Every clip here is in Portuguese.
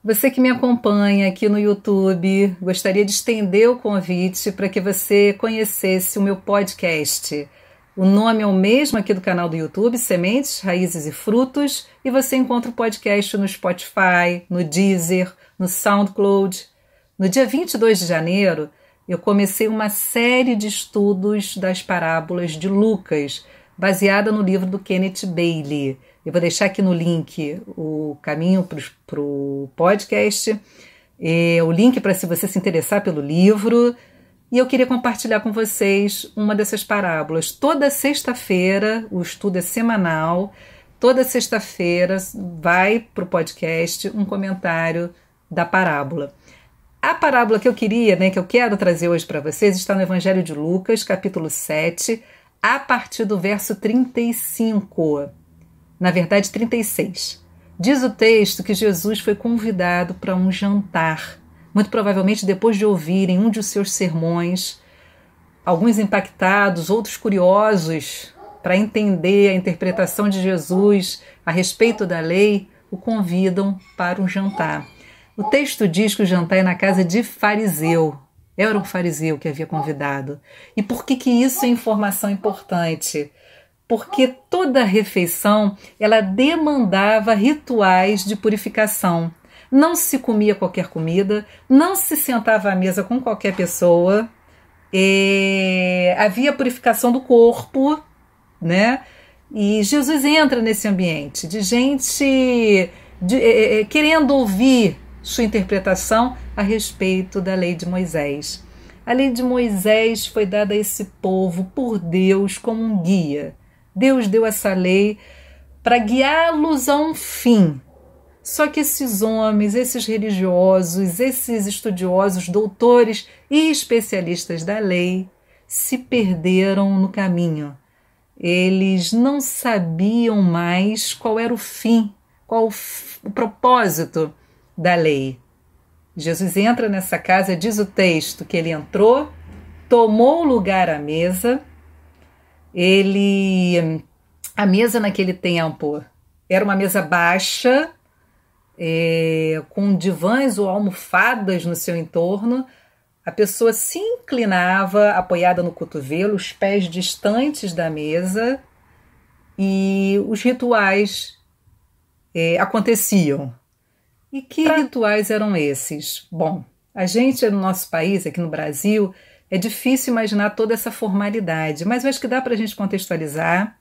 Você que me acompanha aqui no YouTube, gostaria de estender o convite para que você conhecesse o meu podcast. O nome é o mesmo aqui do canal do YouTube, Sementes, Raízes e Frutos, e você encontra o podcast no Spotify, no Deezer, no SoundCloud. No dia 22 de janeiro, eu comecei uma série de estudos das parábolas de Lucas, baseada no livro do Kenneth Bailey. Eu vou deixar aqui no link o caminho para o podcast, o link para se você se interessar pelo livro. E eu queria compartilhar com vocês uma dessas parábolas. Toda sexta-feira, o estudo é semanal, toda sexta-feira vai para o podcast um comentário da parábola. A parábola que eu queria, que eu quero trazer hoje para vocês, está no Evangelho de Lucas, capítulo 7, a partir do verso 35. Na verdade, 36. Diz o texto que Jesus foi convidado para um jantar, muito provavelmente depois de ouvirem um de seus sermões, alguns impactados, outros curiosos, para entender a interpretação de Jesus a respeito da lei, o convidam para um jantar. O texto diz que o jantar é na casa de fariseu. Era um fariseu que havia convidado. E por que isso é informação importante? Porque toda refeição ela demandava rituais de purificação. Não se comia qualquer comida, não se sentava à mesa com qualquer pessoa, havia purificação do corpo, né? E Jesus entra nesse ambiente de gente querendo ouvir sua interpretação a respeito da lei de Moisés. A lei de Moisés foi dada a esse povo por Deus como um guia. Deus deu essa lei para guiá-los a um fim. Só que esses homens, esses religiosos, esses estudiosos, doutores e especialistas da lei se perderam no caminho. Eles não sabiam mais qual era o fim, qual o propósito da lei. Jesus entra nessa casa, diz o texto que ele entrou, tomou lugar à mesa. A mesa naquele tempo era uma mesa baixa, com divãs ou almofadas no seu entorno. A pessoa se inclinava apoiada no cotovelo, os pés distantes da mesa, e os rituais aconteciam. E que rituais eram esses? Bom, a gente no nosso país, aqui no Brasil, é difícil imaginar toda essa formalidade, mas eu acho que dá para a gente contextualizar,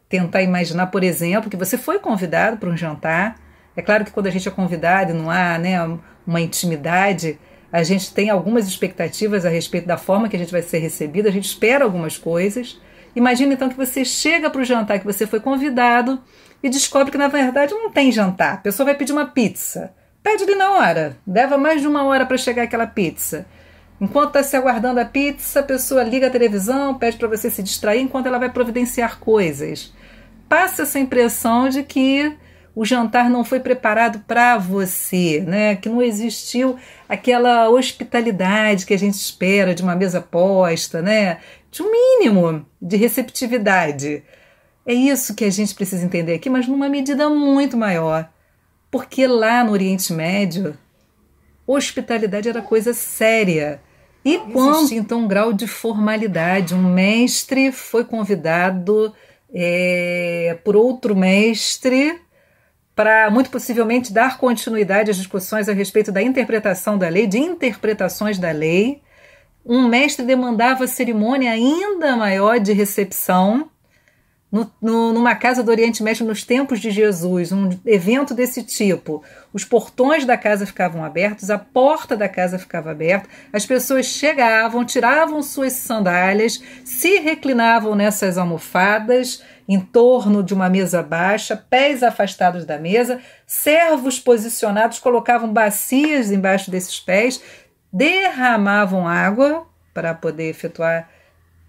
tentar imaginar, por exemplo, que você foi convidado para um jantar. É claro que quando a gente é convidado e não há uma intimidade, a gente tem algumas expectativas a respeito da forma que a gente vai ser recebido, a gente espera algumas coisas. Imagina então que você chega para o jantar, que você foi convidado e descobre que na verdade não tem jantar. A pessoa vai pedir uma pizza, pede ali na hora, leva mais de 1 hora para chegar aquela pizza. Enquanto está se aguardando a pizza, a pessoa liga a televisão, pede para você se distrair enquanto ela vai providenciar coisas. Passa essa impressão de que o jantar não foi preparado para você, que não existiu aquela hospitalidade que a gente espera de uma mesa posta, de um mínimo de receptividade. É isso que a gente precisa entender aqui, mas numa medida muito maior. Porque lá no Oriente Médio, hospitalidade era coisa séria. E quando existia então um grau de formalidade, um mestre foi convidado por outro mestre para, muito possivelmente, dar continuidade às discussões a respeito da interpretação da lei, de interpretações da lei. Um mestre demandava cerimônia ainda maior de recepção. Numa casa do Oriente Médio, nos tempos de Jesus, um evento desse tipo, os portões da casa ficavam abertos, a porta da casa ficava aberta, as pessoas chegavam, tiravam suas sandálias, se reclinavam nessas almofadas, em torno de uma mesa baixa, pés afastados da mesa, servos posicionados colocavam bacias embaixo desses pés, derramavam água para poder efetuar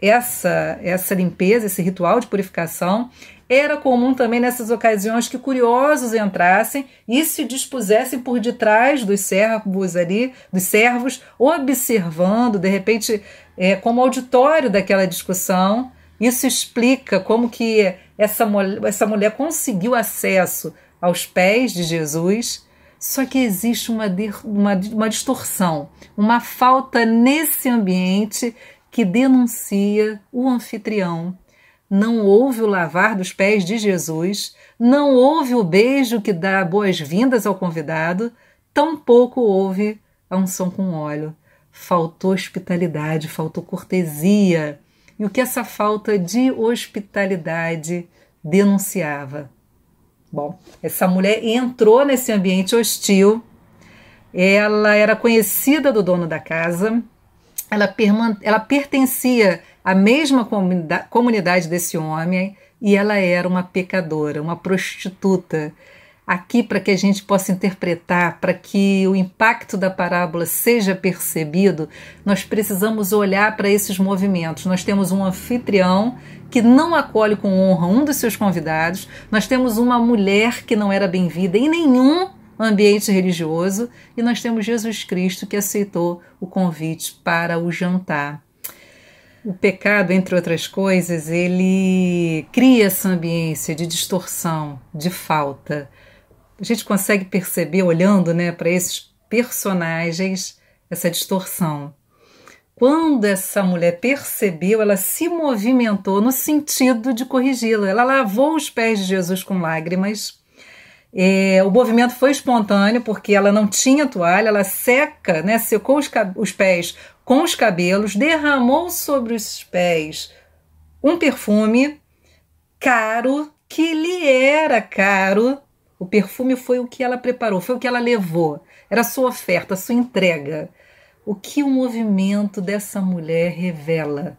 essa limpeza, esse ritual de purificação. Era comum também nessas ocasiões que curiosos entrassem e se dispusessem por detrás dos servos, observando, de repente, como auditório daquela discussão. Isso explica como que essa mulher conseguiu acesso aos pés de Jesus, Só que existe uma distorção, uma falta nesse ambiente que denuncia o anfitrião. Não houve o lavar dos pés de Jesus, não houve o beijo que dá boas-vindas ao convidado, tampouco houve a unção com óleo. Faltou hospitalidade, faltou cortesia. E o que essa falta de hospitalidade denunciava? Bom, essa mulher entrou nesse ambiente hostil, ela era conhecida do dono da casa, ela pertencia à mesma comunidade desse homem e ela era uma pecadora, uma prostituta. Aqui, para que a gente possa interpretar, para que o impacto da parábola seja percebido, nós precisamos olhar para esses movimentos. Nós temos um anfitrião que não acolhe com honra um dos seus convidados, nós temos uma mulher que não era bem-vinda em nenhum ambiente religioso e nós temos Jesus Cristo que aceitou o convite para o jantar. O pecado, entre outras coisas, ele cria essa ambiência de distorção, de falta. A gente consegue perceber, olhando, né, para esses personagens, essa distorção. Quando essa mulher percebeu, ela se movimentou no sentido de corrigi-la. Ela lavou os pés de Jesus com lágrimas. O movimento foi espontâneo, porque ela não tinha toalha, ela seca, né, secou os pés com os cabelos, derramou sobre os pés um perfume caro, que lhe era caro. O perfume foi o que ela preparou, foi o que ela levou. Era a sua oferta, a sua entrega. O que o movimento dessa mulher revela?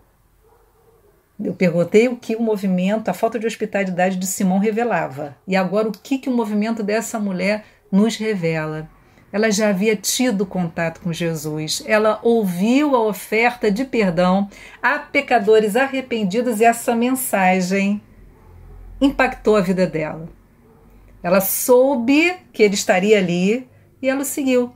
Eu perguntei o que o movimento, a falta de hospitalidade de Simão revelava. E agora o que o movimento dessa mulher nos revela? Ela já havia tido contato com Jesus. Ela ouviu a oferta de perdão a pecadores arrependidos e essa mensagem impactou a vida dela. Ela soube que ele estaria ali e ela o seguiu.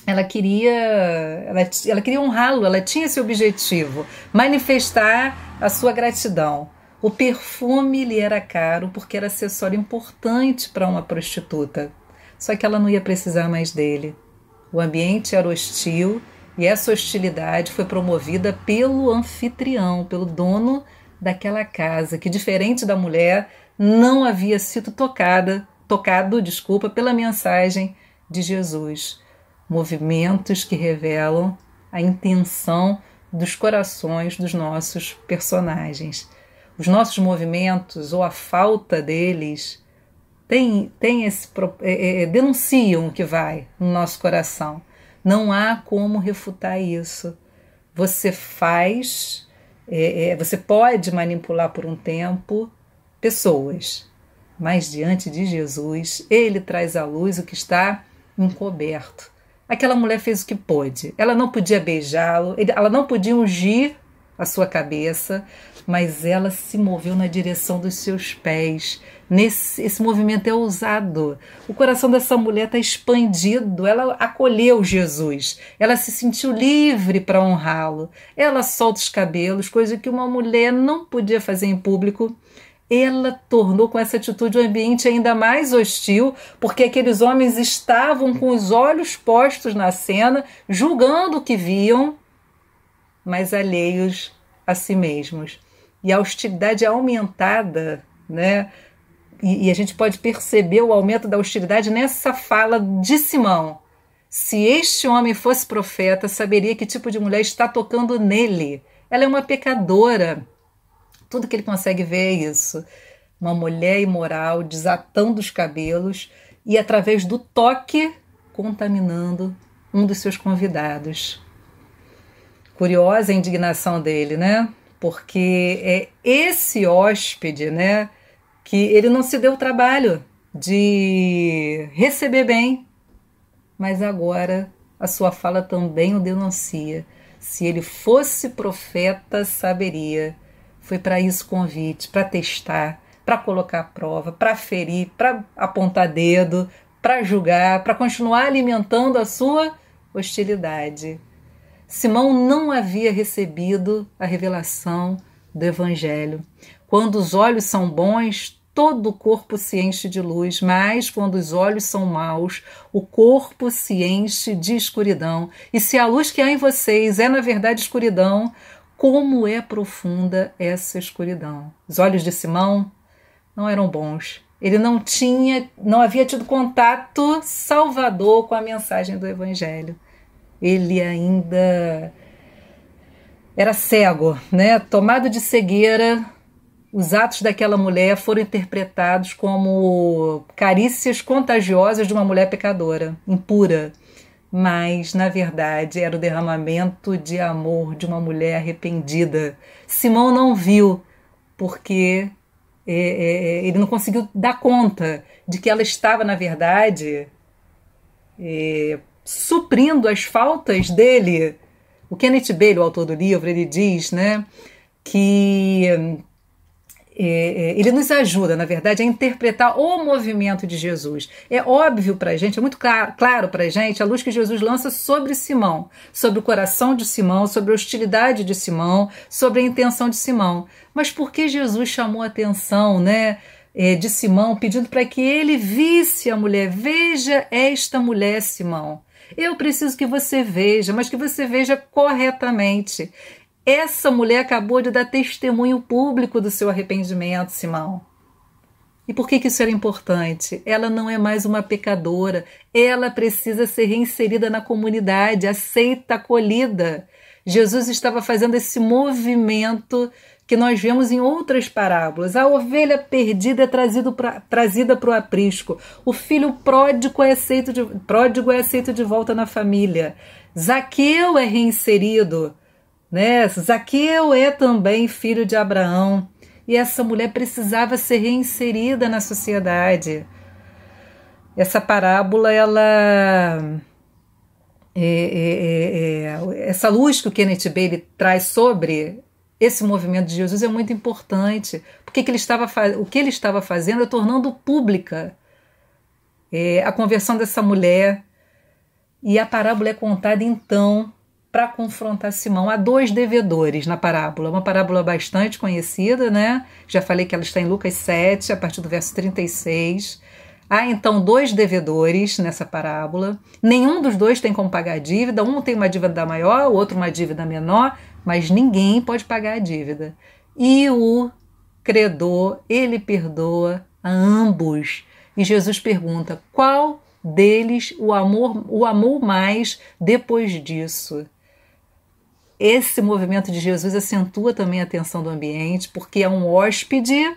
Ela queria honrá-lo, ela tinha esse objetivo, manifestar a sua gratidão. O perfume lhe era caro porque era acessório importante para uma prostituta. Só que ela não ia precisar mais dele. O ambiente era hostil e essa hostilidade foi promovida pelo anfitrião, pelo dono daquela casa, que, diferente da mulher, não havia sido tocado pela mensagem de Jesus. Movimentos que revelam a intenção dos corações dos nossos personagens. Os nossos movimentos, ou a falta deles, denunciam o que vai no nosso coração. Não há como refutar isso. Você pode manipular por um tempo pessoas, mas diante de Jesus, ele traz à luz o que está encoberto. Aquela mulher fez o que pôde. Ela não podia beijá-lo, ela não podia ungir a sua cabeça, mas ela se moveu na direção dos seus pés. Esse movimento é ousado. O coração dessa mulher está expandido. Ela acolheu Jesus. Ela se sentiu livre para honrá-lo. Ela solta os cabelos, coisa que uma mulher não podia fazer em público. Ela tornou com essa atitude o ambiente ainda mais hostil, porque aqueles homens estavam com os olhos postos na cena, julgando o que viam, mas alheios a si mesmos. E a hostilidade é aumentada, né? E a gente pode perceber o aumento da hostilidade nessa fala de Simão. Se este homem fosse profeta, saberia que tipo de mulher está tocando nele. Ela é uma pecadora. Tudo que ele consegue ver é isso. Uma mulher imoral desatando os cabelos e, através do toque, contaminando um dos seus convidados. Curiosa a indignação dele, né? Porque é esse hóspede, né, que ele não se deu o trabalho de receber bem, mas agora a sua fala também o denuncia. Se ele fosse profeta, saberia. Foi para isso o convite, para testar, para colocar à prova, para ferir, para apontar dedo, para julgar, para continuar alimentando a sua hostilidade. Simão não havia recebido a revelação do Evangelho. Quando os olhos são bons, todo o corpo se enche de luz, mas quando os olhos são maus, o corpo se enche de escuridão. E se a luz que há em vocês é, na verdade, escuridão, como é profunda essa escuridão. Os olhos de Simão não eram bons. Ele não havia tido contato salvador com a mensagem do Evangelho. Ele ainda era cego, né? Tomado de cegueira, os atos daquela mulher foram interpretados como carícias contagiosas de uma mulher pecadora, impura. Mas, na verdade, era o derramamento de amor de uma mulher arrependida. Simão não viu, porque ele não conseguiu dar conta de que ela estava, na verdade, suprindo as faltas dele. O Kenneth Bailey, o autor do livro, ele diz, né, que ele nos ajuda, na verdade, a interpretar o movimento de Jesus. É óbvio para a gente, é muito claro para a gente a luz que Jesus lança sobre Simão, sobre o coração de Simão, sobre a hostilidade de Simão, sobre a intenção de Simão. Mas por que Jesus chamou a atenção, né, de Simão, pedindo para que ele visse a mulher? Veja esta mulher, Simão. Eu preciso que você veja, mas que você veja corretamente. Essa mulher acabou de dar testemunho público do seu arrependimento, Simão. E por que isso era importante? Ela não é mais uma pecadora. Ela precisa ser reinserida na comunidade, aceita, acolhida. Jesus estava fazendo esse movimento que nós vemos em outras parábolas. A ovelha perdida é trazida para o aprisco. O filho pródigo é aceito de volta na família. Zaqueu é reinserido, né? Zaqueu é também filho de Abraão. E essa mulher precisava ser reinserida na sociedade. Essa parábola, essa luz que o Kenneth Bailey traz sobre esse movimento de Jesus é muito importante, porque o que ele estava fazendo é tornando pública a conversão dessa mulher, e a parábola é contada então para confrontar Simão. Há dois devedores na parábola, uma parábola bastante conhecida, né? Já falei que ela está em Lucas 7, a partir do verso 36. Há então dois devedores nessa parábola, nenhum dos dois tem como pagar a dívida, um tem uma dívida maior, o outro uma dívida menor, mas ninguém pode pagar a dívida. E o credor, ele perdoa a ambos. E Jesus pergunta, qual deles o amou mais depois disso? Esse movimento de Jesus acentua também a tensão do ambiente, porque é um hóspede,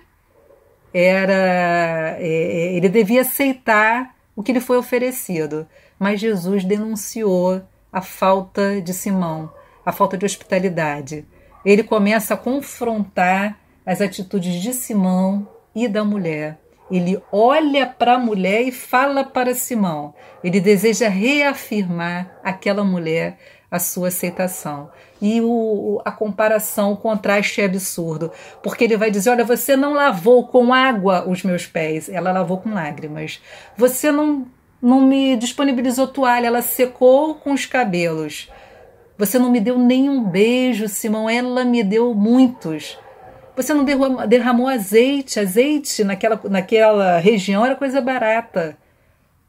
ele devia aceitar o que lhe foi oferecido, mas Jesus denunciou a falta de Simão, a falta de hospitalidade. Ele começa a confrontar as atitudes de Simão e da mulher. Ele olha para a mulher e fala para Simão. Ele deseja reafirmar àquela mulher a sua aceitação. E a comparação, o contraste é absurdo, porque ele vai dizer, olha, você não lavou com água os meus pés, ela lavou com lágrimas. Você não me disponibilizou toalha, ela secou com os cabelos. Você não me deu nenhum beijo, Simão, ela me deu muitos. Você não derramou azeite naquela região era coisa barata.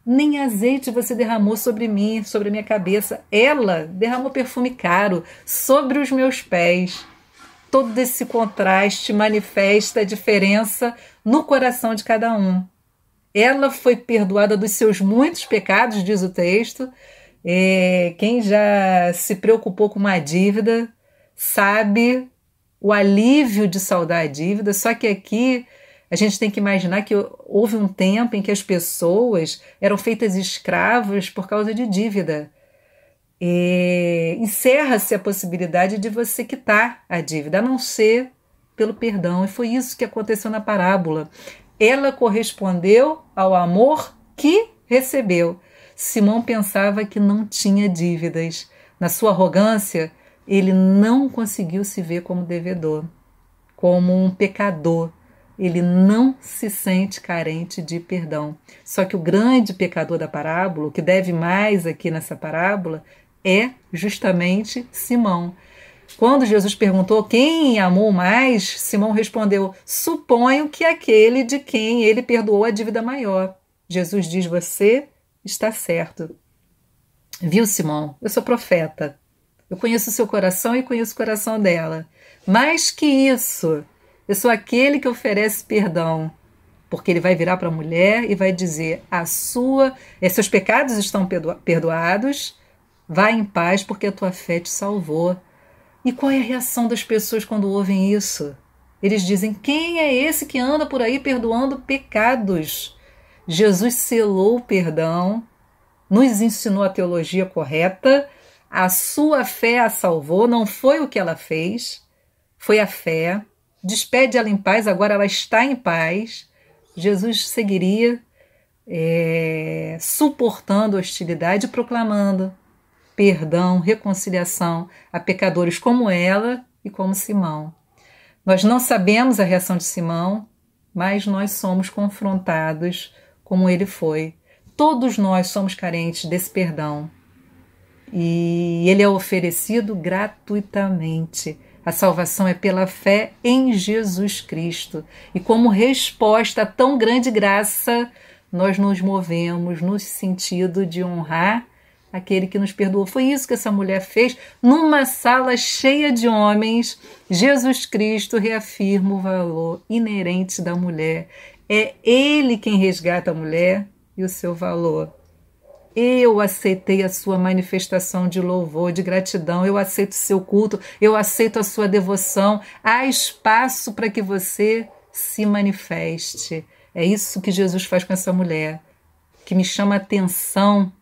Nem azeite você derramou sobre mim, sobre a minha cabeça. Ela derramou perfume caro sobre os meus pés. Todo esse contraste manifesta a diferença no coração de cada um. Ela foi perdoada dos seus muitos pecados, diz o texto. Quem já se preocupou com uma dívida sabe o alívio de saldar a dívida, só que aqui a gente tem que imaginar que houve um tempo em que as pessoas eram feitas escravas por causa de dívida. Encerra-se a possibilidade de você quitar a dívida, a não ser pelo perdão. E foi isso que aconteceu na parábola. Ela correspondeu ao amor que recebeu. Simão pensava que não tinha dívidas. Na sua arrogância, ele não conseguiu se ver como devedor, como um pecador. Ele não se sente carente de perdão. Só que o grande pecador da parábola, o que deve mais aqui nessa parábola, é justamente Simão. Quando Jesus perguntou quem amou mais, Simão respondeu: suponho que aquele de quem ele perdoou a dívida maior. Jesus diz: você está certo. Viu, Simão? Eu sou profeta. Eu conheço o seu coração e conheço o coração dela. Mais que isso, eu sou aquele que oferece perdão. Porque ele vai virar para a mulher e vai dizer: seus pecados estão perdoados, vá em paz porque a tua fé te salvou. E qual é a reação das pessoas quando ouvem isso? Eles dizem: quem é esse que anda por aí perdoando pecados? Jesus selou o perdão, nos ensinou a teologia correta, a sua fé a salvou, não foi o que ela fez, foi a fé. Despede ela em paz, agora ela está em paz. Jesus seguiria suportando a hostilidade e proclamando perdão, reconciliação a pecadores como ela e como Simão. Nós não sabemos a reação de Simão, mas nós somos confrontados como ele foi. Todos nós somos carentes desse perdão. E ele é oferecido gratuitamente. A salvação é pela fé em Jesus Cristo. E como resposta a tão grande graça, nós nos movemos no sentido de honrar aquele que nos perdoou. Foi isso que essa mulher fez numa sala cheia de homens. Jesus Cristo reafirma o valor inerente da mulher. É Ele quem resgata a mulher e o seu valor. Eu aceitei a sua manifestação de louvor, de gratidão, eu aceito o seu culto, eu aceito a sua devoção. Há espaço para que você se manifeste. É isso que Jesus faz com essa mulher, que me chama a atenção.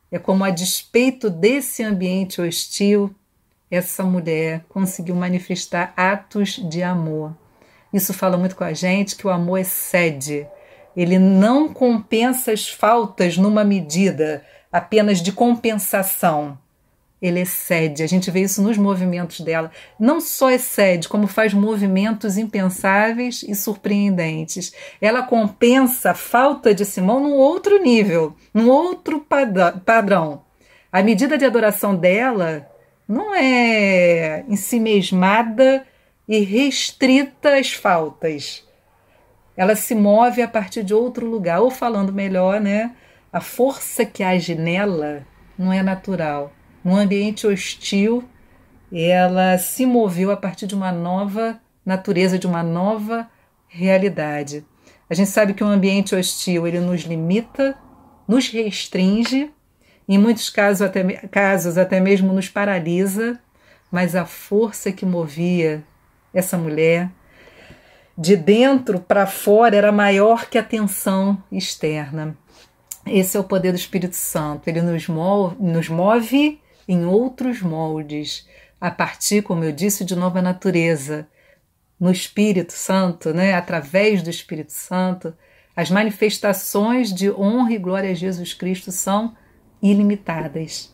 É como, a despeito desse ambiente hostil, essa mulher conseguiu manifestar atos de amor. Isso fala muito com a gente, que o amor excede. Ele não compensa as faltas numa medida apenas de compensação. Ele excede. A gente vê isso nos movimentos dela. Não só excede, como faz movimentos impensáveis e surpreendentes. Ela compensa a falta de Simão num outro nível, num outro padrão. A medida de adoração dela não é ensimesmada e restrita às faltas. Ela se move a partir de outro lugar. Ou falando melhor, né? A força que age nela não é natural. Num ambiente hostil, ela se moveu a partir de uma nova natureza, de uma nova realidade. A gente sabe que um ambiente hostil, ele nos limita, nos restringe, em muitos casos até mesmo nos paralisa, mas a força que movia essa mulher, de dentro para fora, era maior que a tensão externa. Esse é o poder do Espírito Santo. Ele nos move em outros moldes, a partir, como eu disse, de nova natureza. No Espírito Santo, né? Através do Espírito Santo, as manifestações de honra e glória a Jesus Cristo são ilimitadas.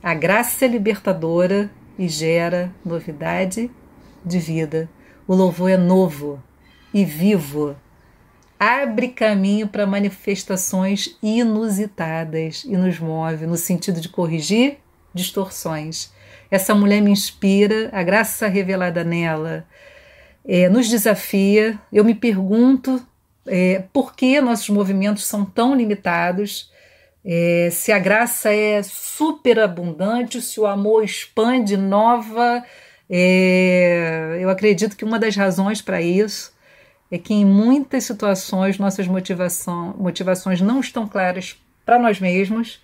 A graça é libertadora e gera novidade de vida. O louvor é novo e vivo. Abre caminho para manifestações inusitadas e nos move no sentido de corrigir distorções. Essa mulher me inspira, a graça revelada nela nos desafia. Eu me pergunto por que nossos movimentos são tão limitados, se a graça é superabundante, se o amor expande, inova. Eu acredito que uma das razões para isso é que em muitas situações nossas motivações não estão claras para nós mesmos.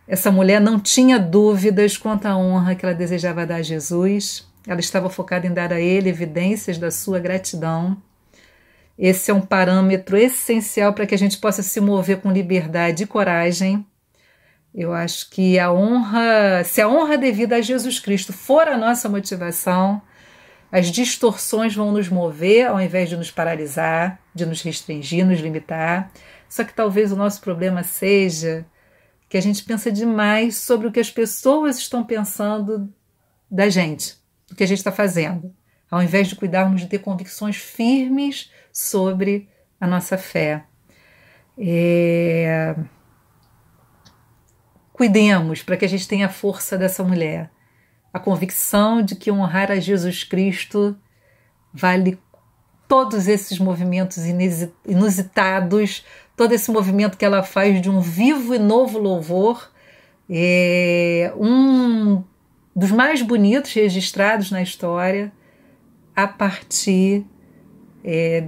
Essa mulher não tinha dúvidas quanto à honra que ela desejava dar a Jesus. Ela estava focada em dar a ele evidências da sua gratidão. Esse é um parâmetro essencial para que a gente possa se mover com liberdade e coragem. Eu acho que se a honra devida a Jesus Cristo for a nossa motivação, as distorções vão nos mover ao invés de nos paralisar, de nos restringir, nos limitar. Só que talvez o nosso problema seja que a gente pensa demais sobre o que as pessoas estão pensando da gente, do que a gente está fazendo, ao invés de cuidarmos de ter convicções firmes sobre a nossa fé. Cuidemos para que a gente tenha a força dessa mulher, a convicção de que honrar a Jesus Cristo vale todos esses movimentos inusitados, todo esse movimento que ela faz de um vivo e novo louvor, um dos mais bonitos registrados na história, a partir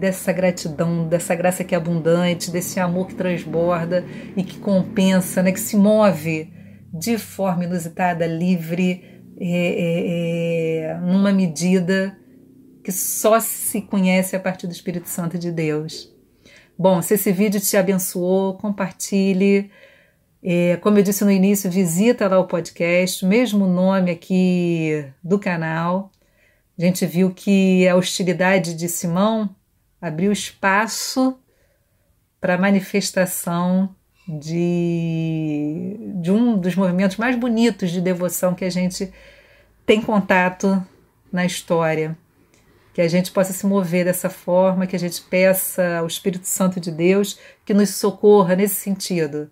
dessa gratidão, dessa graça que é abundante, desse amor que transborda e que compensa, né, que se move de forma inusitada, livre, numa medida que só se conhece a partir do Espírito Santo de Deus. Bom, se esse vídeo te abençoou, compartilhe. Como eu disse no início, visita lá o podcast, mesmo nome aqui do canal. A gente viu que a hostilidade de Simão abriu espaço para a manifestação de um dos movimentos mais bonitos de devoção que a gente tem contato na história. Que a gente possa se mover dessa forma, que a gente peça ao Espírito Santo de Deus que nos socorra nesse sentido,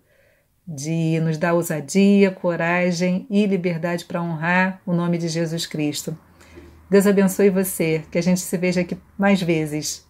de nos dar ousadia, coragem e liberdade para honrar o nome de Jesus Cristo. Deus abençoe você, que a gente se veja aqui mais vezes.